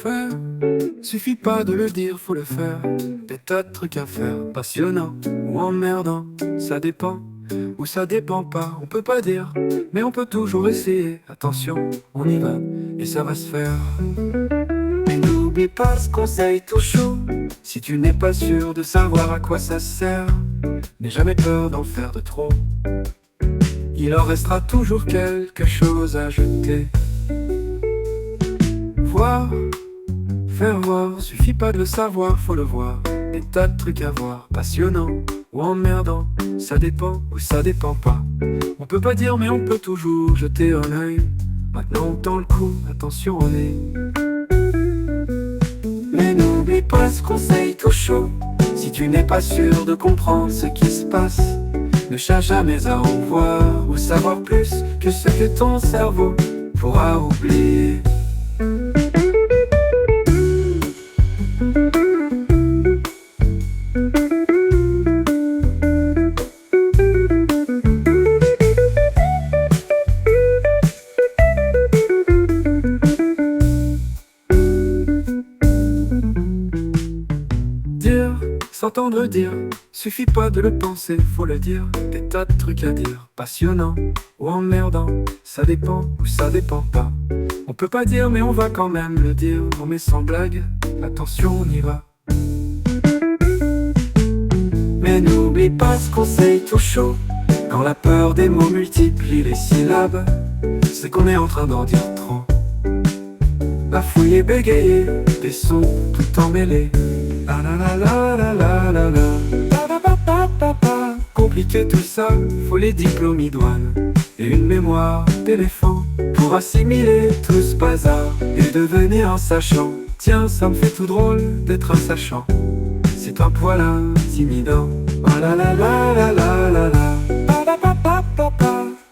Faire, suffit pas de le dire, faut le faire. Des tas de trucs à faire, passionnant ou emmerdant, ça dépend ou ça dépend pas. On peut pas dire, mais on peut toujours essayer. Attention, on y va et ça va se faire. Mais n'oublie pas ce conseil tout chaud. Si tu n'es pas sûr de savoir à quoi ça sert, n'aie jamais peur d'en faire de trop. Il en restera toujours quelque chose à jeter. Voir, faire voir, suffit pas de le savoir, faut le voir. Des tas de trucs à voir, passionnant ou emmerdant, ça dépend ou ça dépend pas. On peut pas dire mais on peut toujours jeter un œil. Maintenant on tend le coup, attention on est. Mais n'oublie pas ce conseil tout chaud. Si tu n'es pas sûr de comprendre ce qui se passe, ne cherche jamais à en voir ou savoir plus que ce que ton cerveau pourra oublier. Dire, s'entendre dire, suffit pas de le penser, faut le dire. Des tas de trucs à dire, passionnant ou emmerdant, ça dépend ou ça dépend pas. On peut pas dire mais on va quand même le dire. Non mais sans blague, attention on y va. Mais n'oublie pas ce conseil tout chaud. Quand la peur des mots multiplie les syllabes, c'est qu'on est en train d'en dire trop. Bafouiller, bégayer, des sons tout emmêlés. La la la la la la la la. Compliqué tout ça, faut les diplômes idoines et une mémoire d'éléphant pour assimiler tout ce bazar et devenir un sachant. Tiens, ça me fait tout drôle d'être un sachant. C'est un poil intimidant. Ah la la la la la la la.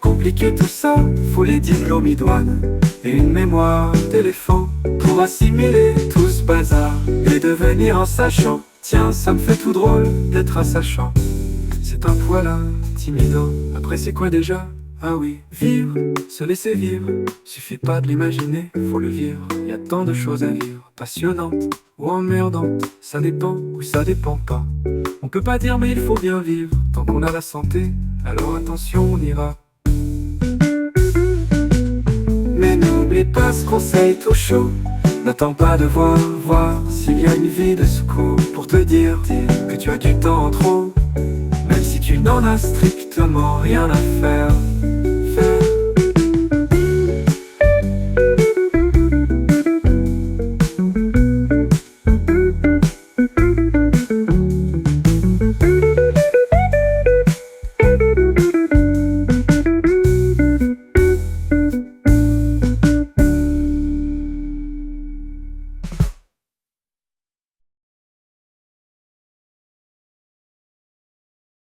Compliqué tout ça, faut les diplômes idoines et une mémoire d'éléphant pour assimiler tout ce bazar et devenir un sachant. Tiens, ça me fait tout drôle d'être un sachant. C'est un poil intimidant. Après c'est quoi déjà? Ah oui, vivre, se laisser vivre. Suffit pas de l'imaginer, faut le vivre. Y a tant de choses à vivre, passionnantes ou emmerdantes, ça dépend ou ça dépend pas. On peut pas dire mais il faut bien vivre. Tant qu'on a la santé, alors attention on ira. Mais n'oublie pas ce conseil tout chaud. N'attends pas de voir s'il y a une vie de secours pour te dire que tu as du temps en trop. Même si tu n'en as strictement rien à faire,